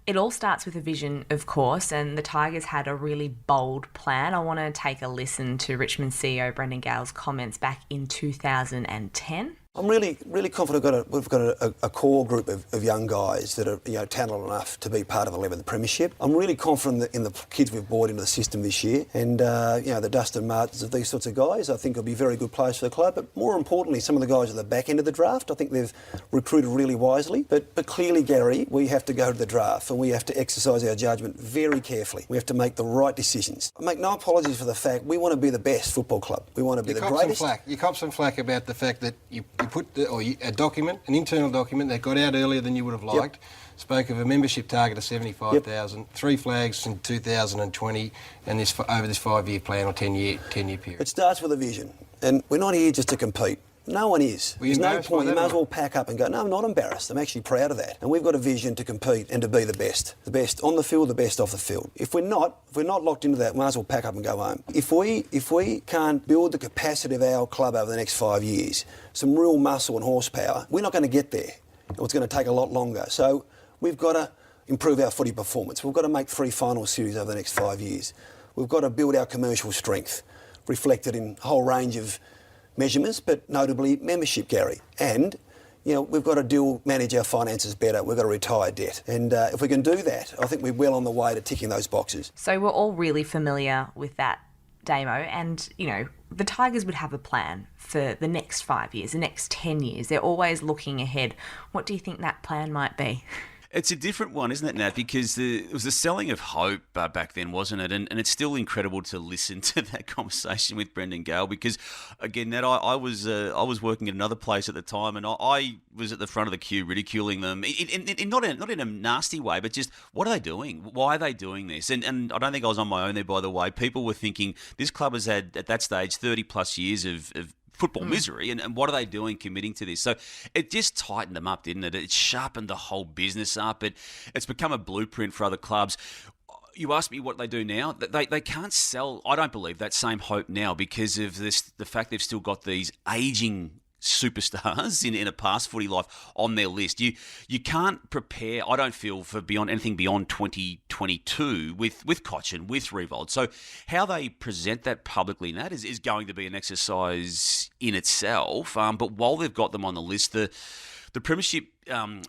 It all starts with a vision, of course, and the Tigers had a really bold plan. I want to take a listen to Richmond CEO Brendon Gale's comments back in 2010. I'm really confident we've got a core group of young guys that are talented enough to be part of 11th Premiership. I'm really confident in the kids we've brought into the system this year, and the Dustin Martins of these sorts of guys I think will be very good players for the club. But more importantly, some of the guys at the back end of the draft, I think they've recruited really wisely. But clearly, Gary, we have to go to the draft and we have to exercise our judgment very carefully. We have to make the right decisions. I make no apologies for the fact we want to be the best football club. We want to be the greatest. You cop some flack about the fact that you put a document, an internal document that got out earlier than you would have liked, spoke of a membership target of 75,000, 3 flags in 2020, and this over this 5-year plan or 10-year period. It starts with a vision, and we're not here just to compete. No one is. There's no point. You may as well pack up and go, no, I'm not embarrassed. I'm actually proud of that. And we've got a vision to compete and to be the best on the field, the best off the field. If we're not locked into that, we might as well pack up and go home. If we can't build the capacity of our club over the next 5 years, some real muscle and horsepower, we're not going to get there. It's going to take a lot longer. So we've got to improve our footy performance. We've got to make 3 final series over the next 5 years. We've got to build our commercial strength, reflected in a whole range of measurements, but notably membership, Gary. And, we've got to manage our finances better. We've got to retire debt. And if we can do that, I think we're well on the way to ticking those boxes. So we're all really familiar with that, Damo, and, the Tigers would have a plan for the next 5 years, the next 10 years. They're always looking ahead. What do you think that plan might be? It's a different one, isn't it, Nat? Because it was the selling of hope back then, wasn't it? And it's still incredible to listen to that conversation with Brendon Gale because, again, Nat, I was working at another place at the time and I was at the front of the queue ridiculing them, not in a nasty way, but just what are they doing? Why are they doing this? And I don't think I was on my own there, by the way. People were thinking this club has had, at that stage, 30-plus years of football misery, and what are they doing committing to this? So it just tightened them up, didn't it? It sharpened the whole business up. It's become a blueprint for other clubs. You ask me what they do now. They can't sell, I don't believe, that same hope now because of the fact they've still got these ageing superstars in a past footy life on their list. You can't prepare, I don't feel, for anything beyond 2022 with Cochin, with Revolt. So how they present that publicly, Nat, is going to be an exercise in itself. But while they've got them on the list, the premiership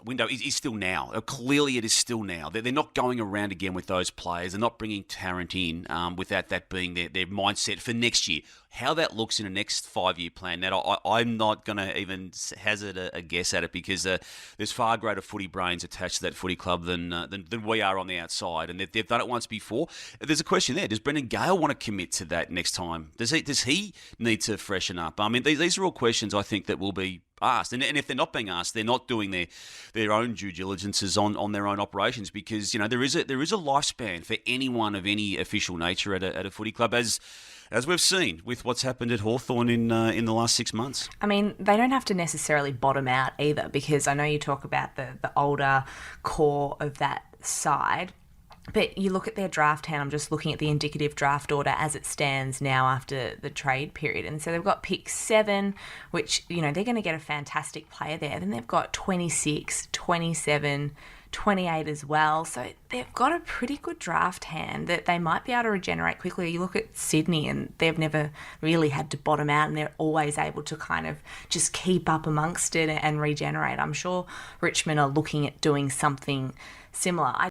window is still now. Clearly, it is still now. They're not going around again with those players. They're not bringing Tarrant in without that being their mindset for next year. How that looks in the next 5-year plan, Nat, I'm not going to even hazard a guess at it because there's far greater footy brains attached to that footy club than we are on the outside. And they've done it once before. There's a question there. Does Brendon Gale want to commit to that next time? Does he need to freshen up? I mean, these are all questions I think that will be asked. And if they're not being asked, they're not doing their own due diligences on their own operations because, there is a lifespan for anyone of any official nature at a footy club, as we've seen with what's happened at Hawthorn in the last 6 months. I mean, they don't have to necessarily bottom out either because I know you talk about the older core of that side. But you look at their draft hand, I'm just looking at the indicative draft order as it stands now after the trade period. And so they've got pick 7, which, they're going to get a fantastic player there. Then they've got 26, 27, 28 as well. So they've got a pretty good draft hand that they might be able to regenerate quickly. You look at Sydney and they've never really had to bottom out and they're always able to kind of just keep up amongst it and regenerate. I'm sure Richmond are looking at doing something similar.